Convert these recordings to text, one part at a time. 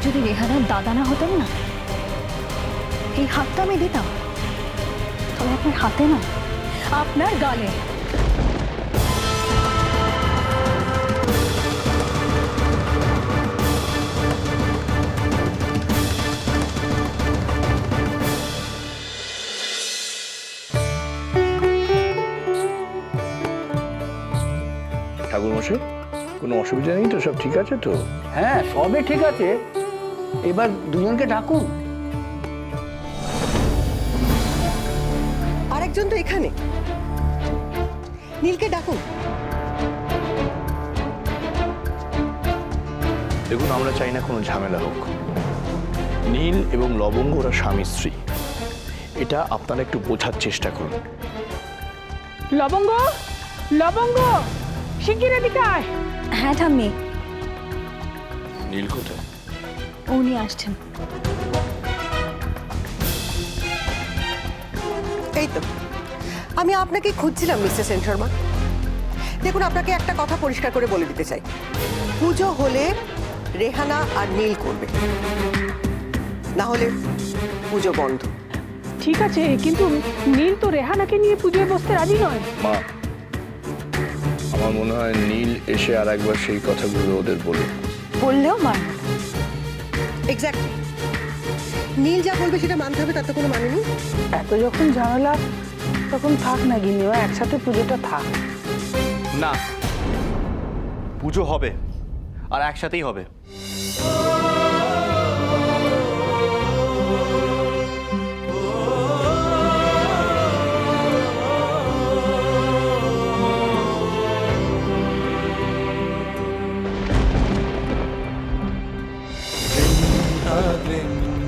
যদি রেহানার দাদা না হতেন না, এই হাতটা আমি দিতাম, তবে আপনার হাতে না, আপনার গালে। ঠাকুরমশাই, কোনো অসুবিধা নেই তো? সব ঠিক আছে তো? হ্যাঁ, সবই ঠিক আছে। এবার দুজনকে ডাকুন। আরেকজন তো এখানে, নীলকে ডাকুন। দেখুন, আমরা চাই না কোনো ঝামেলা হোক। নীল এবং লবঙ্গ ওরা স্বামী স্ত্রী, এটা আপনারা একটু বোঝার চেষ্টা করুন। লবঙ্গ, লবঙ্গ, শিগগির এদিকে আয়। হ্যাঁ ঠাম্মি, নীল কোথায়? উনি আসছেন। এই তো, আমি আপনাকে খুঁজছিলাম মিস্টার সেন শর্মা। দেখুন, আপনাকে একটা কথা পরিষ্কার করে বলে দিতে চাই, পুজো হলে রেহানা আর নীল করবে, না হলে পুজো বন্ধ। ঠিক আছে, কিন্তু নীল তো রেহানাকে নিয়ে পুজোয় বসতে রাজি নয়। মা, আমার মনে হয় নীল এসে আর একবার সেই কথাগুলো ওদের বলুন। বললেও মান। এক্স্যাক্টলি, নীল যা বলবে সেটা মানতে হবে, তার তো কোনো মানে নেই। এত যখন ঝামেলা, তখন থাক না গিনিমা, একসাথে পুজোটা থাক। না, পুজো হবে আর একসাথেই হবে।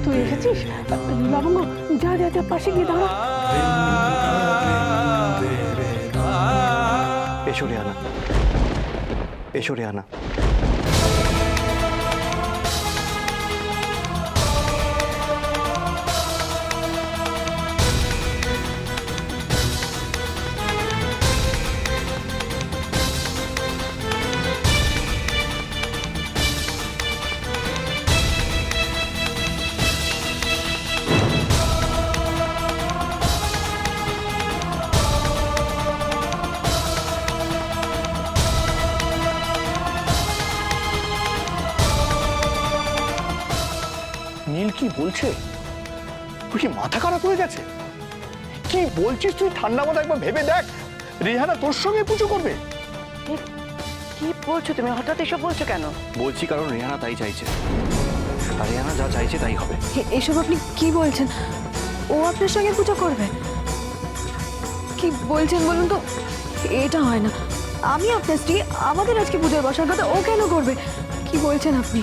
তুই এসেছিস? লবঙ্গ, যা যা যা, পাশে গিয়ে দাঁড়া। এসো রেহানা, এসো রেহানা। নীল কি বলছে? তুই কি মাথা খারাপ হয়ে গেছে? কি বলছিস তুই? ঠান্ডা মাথা একবার ভেবে দেখ, রেহানা তোর সঙ্গে পুজো করবে। কি বলছো তুমি? হঠাৎ এসব বলছো কেন? বলছি কারণ রেহানা তাই চাইছে, আর রেহানা যা চাইছে তাই হবে। এসব আপনি কি বলছেন? ও আপনার সঙ্গে পুজো করবে? কি বলছেন বলুন তো? এটা হয় না। আমি আপনার স্ত্রী, আমাদের আজকে পুজোয় বসার কথা, ও কেন করবে? কি বলছেন আপনি?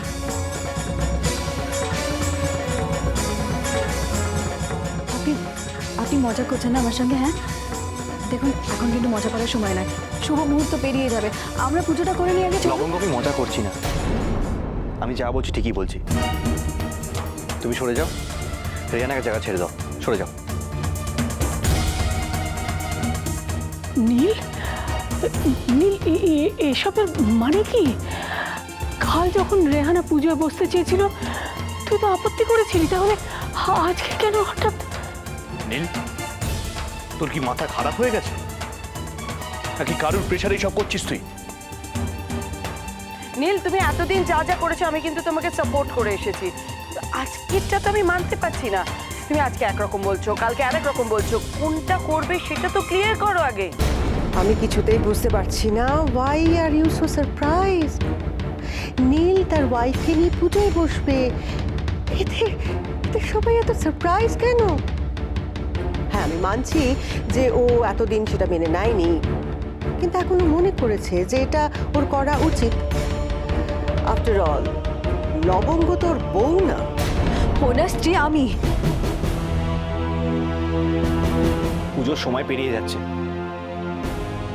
আপনি আপনি মজা করছেন না আমার সঙ্গে? হ্যাঁ দেখুন, এখন কিন্তু মজা করার সময় নয়, শুভ মুহূর্ত পেরিয়ে যাবে। আমরা পুজোটা করে নিয়ে আগে চলুন। লবঙ্গ, আমি মজা করছি না, আমি যা বলছি ঠিকই বলছি। তুমি সরে যাও, রেহানাকে জায়গা ছেড়ে দাও, সরে যাও। নীল, নীল, এসবের মানে কি? কাল যখন রেহানা পুজোয় বসতে চেয়েছিল, তুই তো আপত্তি করেছিলি, তাহলে আজকে কেন হঠাৎ? নীল, তোর কি মাথা খারাপ হয়ে গেছে নাকি কারোর প্রেশারে সব করছিস তুই? নীল, তুমি এতদিন যা যা করেছো আমি কিন্তু তোমাকে সাপোর্ট করে এসেছি, আজকেরটা তো আমি মানতে পারছি না। তুমি আজকে একরকম বলছো, কালকে আরেক রকম বলছো, কোনটা করবে সেটা তো ক্লিয়ার করো আগে। আমি কিছুতেই বুঝতে পারছি না, why are you so surprised? Neel তার ওয়াইফকে নিয়ে পুজোয় বসবে, এতে এতে সবাই এত সারপ্রাইজ কেন? হ্যাঁ, আমি মানছি যে ও এতদিন সেটা মেনে নেয়নি, কিন্তু এখনো মনে করেছে যে এটা ওর করা উচিত। আফটার অল, লবঙ্গ তোর বউ না। ওনার স্ত্রী আমি। পুজোর সময় পেরিয়ে যাচ্ছে,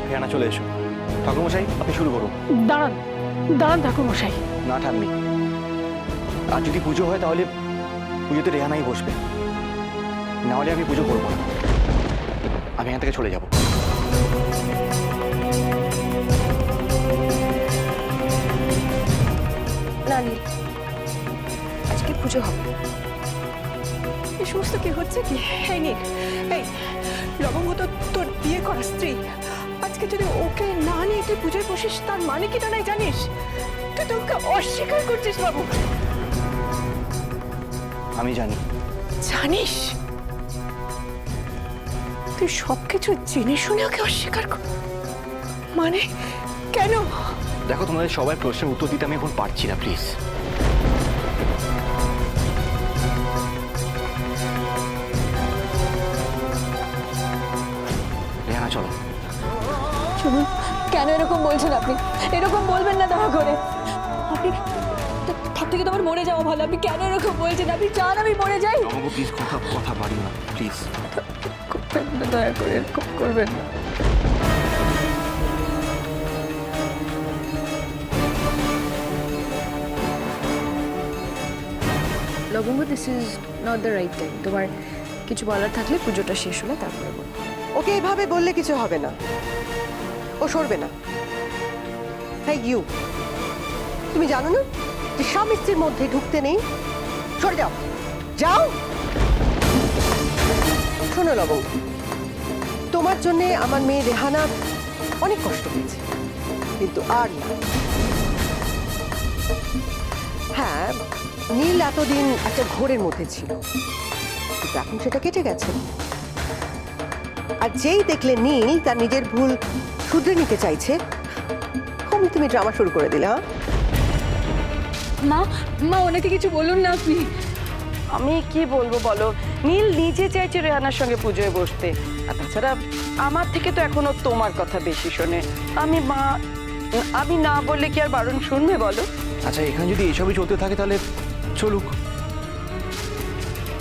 রেহানা চলে এসো। ঠাকুরমশাই, আপনি শুরু করুন। দাঁড়ান, দাঁড়ান ঠাকুরমশাই। না ঠাম্মি, আর যদি পুজো হয় তাহলে পুজোতে রেহানাই বসবে, না হলে আমি পুজো করবো না। আমি এখান থেকে চলে যাব। না নীল, পুজো হবে। এই সমস্ত কি হচ্ছে কি? এই নীল, এই লবঙ্গ তো তোর বিয়ে করা স্ত্রী। আজকে যদি ওকে না নিয়ে তুই পুজোয় বসিস, তার মানে কি তা নাই জানিস? তুই তো ওকে অস্বীকার করছিস বাবু। আমি জানি। জানিস? তুই সবকিছু জেনে শুনে ওকে অস্বীকার কর? মানে কেন? দেখো, তোমাদের সবাই প্রশ্নের উত্তর দিতে আমি এখন পারছি না, প্লিজ। রেহানা চলো। শুনুন, কেন এরকম বলছেন আপনি? এরকম বলবেন না দয়া করে। আপনি তার থেকে তোমার মরে যাওয়া ভালো। আপনি কেন এরকম বলছেন? আপনি চান আমি মরে যাই? আমাকে প্লিজ কথা বাড়িও না, প্লিজ। করবেন না, দয়া করে এরকম করবেন না। লবঙ্গ, this is not the right time. তোমার কিছু বলার থাকলে পুজোটা শেষ হলে তারপরে বল। ওকে এভাবে বললে কিছু হবে না, ও সরবে না। হ্যাঁ ইউ, তুমি জানো না যে স্বামী স্ত্রীর মধ্যে ঢুকতে নেই? সরে যাও, যাও। শোনো লবঙ্গ, তোমার জন্য আমার মেয়ে রেহানা অনেক কষ্ট পেয়েছে, কিন্তু আর না। হ্যাঁ, নীল এতদিন একটা ঘোরের মধ্যে ছিল, কিন্তু এখন সেটা কেটে গেছে। আর যেই দেখলে নীল তার নিজের ভুল শুধরে নিতে চাইছে, অমনি তুমি ড্রামা শুরু করে দিলে। হ্যাঁ মা, মা ওনাকে কিছু বলুন না আপনি। আমি কি বলবো বলো, নীল নিজে চাইছে রেহানার সঙ্গে পুজোয় বসতে। আর তাছাড়া আমার থেকে তো এখনো তোমার কথা বেশি শোনে। আমি না বললে কি আর বারণ শুনবে বলো? আচ্ছা, এখানে যদি এসবই চলতে থাকে তাহলে চলুক,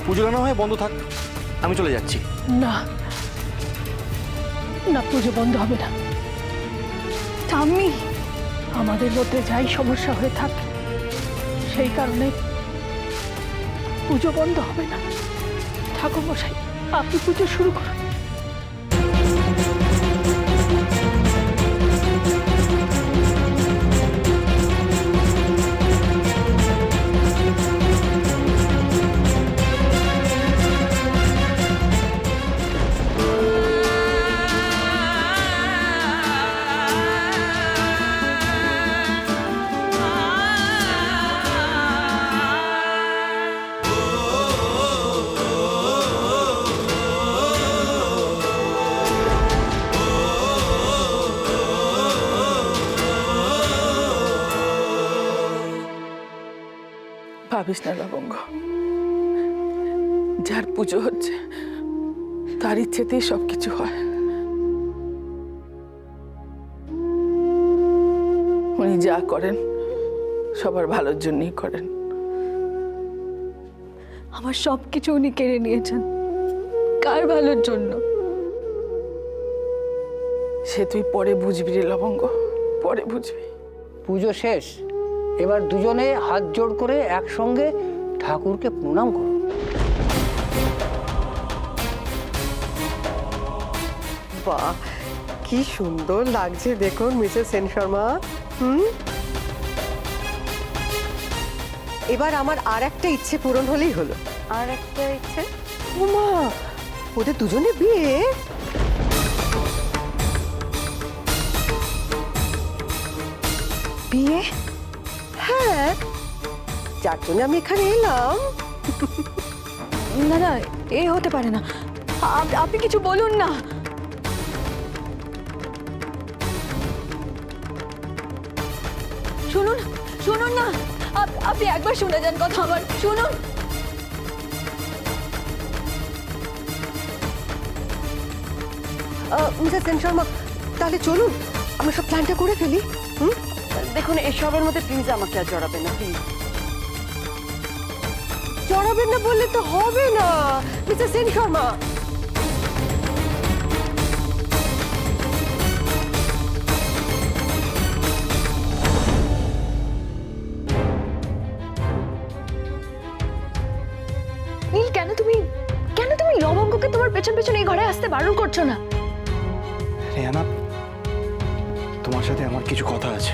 পুজো না হয় বন্ধ থাক, আমি চলে যাচ্ছি। না না, পুজো বন্ধ হবে না। ঠাম্মি, আমাদের মধ্যে যাই সমস্যা হয়ে থাক, সেই কারণে পুজো বন্ধ হবে না। ঠাকুর মশাই, আপনি পুজো শুরু করুন। ভাবিস না লবঙ্গ, যার পুজো হচ্ছে তার ইচ্ছেতেই সবকিছু হয়। উনি যা করেন সবার ভালোর জন্যই করেন। আমার সব কিছু উনি কেড়ে নিয়েছেন, কার ভালোর জন্য? সে তুই পরে বুঝবি রে লবঙ্গ, পরে বুঝবি। পুজো শেষ, এবার দুজনে হাত জোড় করে একসঙ্গে ঠাকুরকে প্রণাম করো। বাহ, কি সুন্দর লাগছে দেখুন মিসেস সেন শর্মা। এবার আমার আর একটা ইচ্ছে পূরণ হলেই হলো। আর একটা ইচ্ছে? ওমা, ওদের দুজনে বিয়ে? বিয়ে? হ্যাঁ, যার জন্য আমি এখানে এলাম। না না, এ হতে পারে না। আপনি কিছু বলুন না। শুনুন, শুনুন না, আপনি একবার শুনে যান কথা আমার, শুনুন। মিসেস সেন শর্মা, তাহলে চলুন আমরা সব প্ল্যানটা করে ফেলি। দেখুন, এসবের মধ্যে প্লিজ আমাকে আর জড়াবেন না, প্লিজ। জড়াবেন না বললে তো হবে না মিসেস সেন শর্মা। নীল, কেন তুমি লবঙ্গকে তোমার পেছন পেছন এই ঘরে আসতে বারণ করছো না? রেহানা, তোমার সাথে আমার কিছু কথা আছে।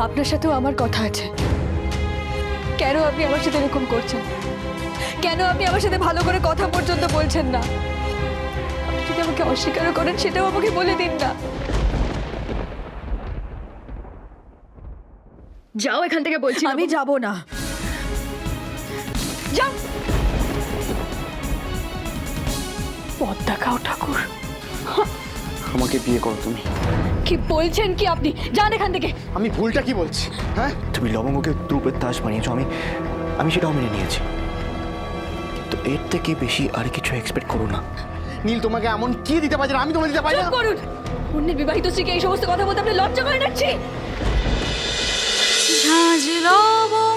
আপনার সাথেও আমার কথা আছে, কেন আপনি আমার সাথে এরকম করছেন? কেন আপনি আমার সাথে ভালো করে কথা পর্যন্ত বলছেন না? আপনি যদি আমাকে অস্বীকার করেন সেটাও আমাকে বলে দিন না। যাও এখান থেকে বলছি। আমি যাব না। যাও। পথ দেখাও ঠাকুর। আমাকে বিয়ে করো তুমি। কি বলছেন কি আপনি? যান এখান থেকে। আমি ভুলটা কি বলছি? হ্যাঁ, তুমি লবঙ্গকে দ্রুপের তাস বানিয়েছো, আমি সেটাও মেনে নিয়েছি। তো এর থেকে বেশি আর কিছু এক্সপেক্ট করো না। নীল তোমাকে এমন কি দিতে পারে আমি তোমাকে দিতে পারি না? চুপ করুন। অন্যের বিবাহিত স্ত্রীকে এই সমস্ত কথা বলতে আপনি লজ্জা করে নাচ্ছি। ঝাঁঝ লবণ